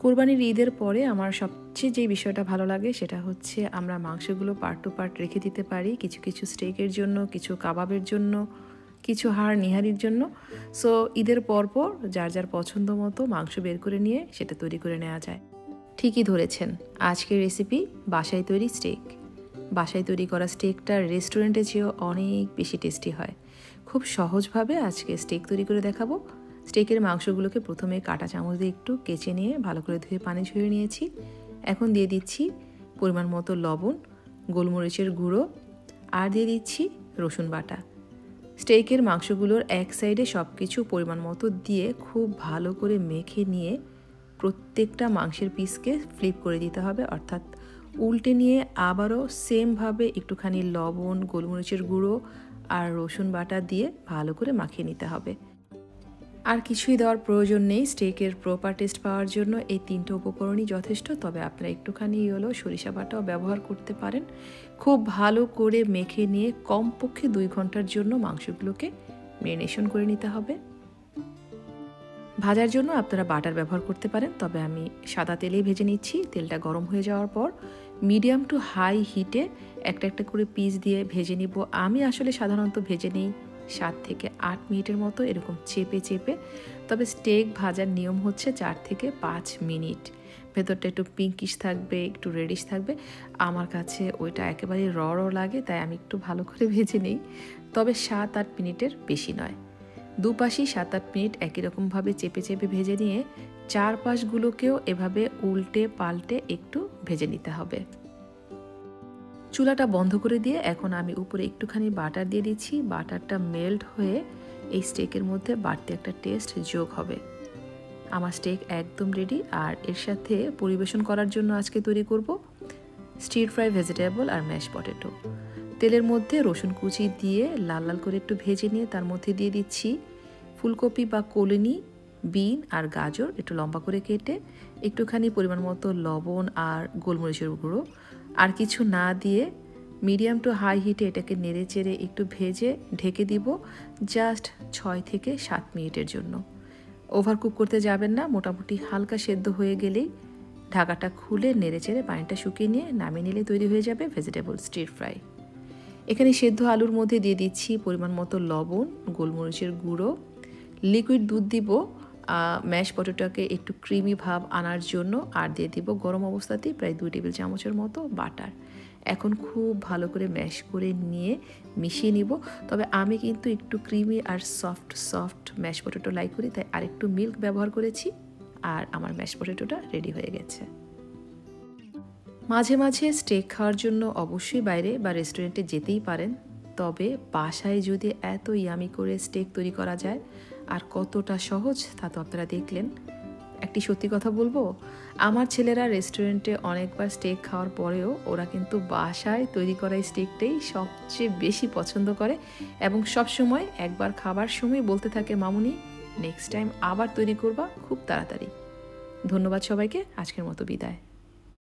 কোরবানির ঈদের পরে আমার সবচেয়ে যে বিষয়টা ভালো লাগে সেটা হচ্ছে আমরা মাংসগুলো পার্ট টু পার্ট রেখে দিতে পারি, কিছু কিছু স্টেকের জন্য, কিছু কাবাবের জন্য, কিছু হাড় নিহারির জন্য। সো ঈদের পরপর যার যার পছন্দ মতো মাংস বের করে নিয়ে সেটা তৈরি করে নেওয়া যায়। ঠিকই ধরেছেন, আজকের রেসিপি বাসায় তৈরি স্টেক। বাসায় তৈরি করা স্টেকটা রেস্টুরেন্টের চেয়েও অনেক বেশি টেস্টি হয়। খুব সহজভাবে আজকে স্টেক তৈরি করে দেখাবো। স্টেকের মাংসগুলোকে প্রথমে কাঁটা চামচ দিয়ে একটু কেচে নিয়ে ভালো করে ধুয়ে পানি ঝরিয়ে নিয়েছি। এখন দিয়ে দিচ্ছি পরিমাণ মতো লবণ, গোলমরিচের গুঁড়ো আর দিয়ে দিচ্ছি রসুন বাটা। স্টেকের মাংসগুলোর এক সাইডে সব কিছু পরিমাণ মতো দিয়ে খুব ভালো করে মেখে নিয়ে প্রত্যেকটা মাংসের পিসকে ফ্লিপ করে দিতে হবে, অর্থাৎ উল্টে নিয়ে আবারও সেমভাবে একটুখানি লবণ, গোলমরিচের গুঁড়ো আর রসুন বাটা দিয়ে ভালো করে মাখিয়ে নিতে হবে। আর কিছুই দেওয়ার প্রয়োজন নেই। স্টেকের প্রপার টেস্ট পাওয়ার জন্য এই তিনটে উপকরণই যথেষ্ট, তবে আপনারা একটুখানি হলো সরিষা বাটাও ব্যবহার করতে পারেন। খুব ভালো করে মেখে নিয়ে কমপক্ষে 2 ঘন্টার জন্য মাংসগুলোকে ম্যারিনেশন করে নিতে হবে। ভাজার জন্য আপনারা বাটার ব্যবহার করতে পারেন, তবে আমি সাদা তেলেই ভেজে নিচ্ছি। তেলটা গরম হয়ে যাওয়ার পর মিডিয়াম টু হাই হিটে একটা একটা করে পিস দিয়ে ভেজে নিব। আমি আসলে সাধারণত ভেজে নিই 7 থেকে 8 মিনিটের মতো, এরকম চেপে চেপে। তবে স্টেক ভাজার নিয়ম হচ্ছে 4 থেকে 5 মিনিট। ভেতরটা একটু পিঙ্কিশ থাকবে, একটু রেডিশ থাকবে। আমার কাছে ওইটা একেবারে র লাগে, তাই আমি একটু ভালো করে ভেজে নিই। তবে 7-8 মিনিটের বেশি নয়। দুপাশই 7-8 মিনিট একই রকমভাবে চেপে চেপে ভেজে নিয়ে চারপাশগুলোকেও এভাবে উল্টে পাল্টে একটু ভেজে নিতে হবে। চুলাটা বন্ধ করে দিয়ে এখন আমি উপরে একটুখানি বাটার দিয়ে দিচ্ছি। বাটারটা মেল্ট হয়ে এই স্টেকের মধ্যে বাড়তি একটা টেস্ট যোগ হবে। আমার স্টেক একদম রেডি। আর এর সাথে পরিবেশন করার জন্য আজকে তৈরি করব স্টির ফ্রাই ভেজিটেবল আর ম্যাশ পটেটো। তেলের মধ্যে রসুন কুচি দিয়ে লাল লাল করে একটু ভেজে নিয়ে তার মধ্যে দিয়ে দিচ্ছি ফুলকপি বা কলিনি, বিন আর গাজর একটু লম্বা করে কেটে, একটুখানি পরিমাণ মতো লবণ আর গোলমরিচের গুঁড়ো। আর কিছু না দিয়ে মিডিয়াম টু হাই হিটে এটাকে নেড়ে চেড়ে একটু ভেজে ঢেকে দিব জাস্ট 6 থেকে 7 মিনিটের জন্য। ওভারকুক করতে যাবেন না, মোটামুটি হালকা সেদ্ধ হয়ে গেলেই ঢাকাটা খুলে নেড়ে চেড়ে পানিটা শুকিয়ে নিয়ে নামিয়ে নিলে তৈরি হয়ে যাবে ভেজিটেবল স্টির ফ্রাই। এখানে সেদ্ধ আলুর মধ্যে দিয়ে দিচ্ছি পরিমাণ মতো লবণ, গোলমরিচের গুঁড়ো, লিকুইড দুধ দিব ম্যাশ পটেটোটাকে একটু ক্রিমি ভাব আনার জন্য, আর দিয়ে দিব গরম অবস্থাতেই প্রায় 2 টেবিল চামচের মতো বাটার। এখন খুব ভালো করে ম্যাশ করে নিয়ে মিশিয়ে নিব। তবে আমি কিন্তু একটু ক্রিমি আর সফট ম্যাশ পটেটো লাইক করি, তাই আরেকটু মিল্ক ব্যবহার করেছি। আর আমার ম্যাশ পটেটোটা রেডি হয়ে গেছে। মাঝে মাঝে স্টেক খাওয়ার জন্য অবশ্যই বাইরে বা রেস্টুরেন্টে যেতেই পারেন, তবে বাসায় যদি এত ইয়ামি করে স্টেক তৈরি করা যায় আর কতটা সহজ তা তো আপনারা দেখলেন। একটি সত্যি কথা বলবো, আমার ছেলেরা রেস্টুরেন্টে অনেকবার স্টেক খাওয়ার পরেও ওরা কিন্তু বাসায় তৈরি করা স্টেকটাই সবচেয়ে বেশি পছন্দ করে এবং সবসময় একবার খাবার সময় বলতে থাকে, মামুনি নেক্সট টাইম আবার তৈরি করবা খুব তাড়াতাড়ি। ধন্যবাদ সবাইকে, আজকের মতো বিদায়।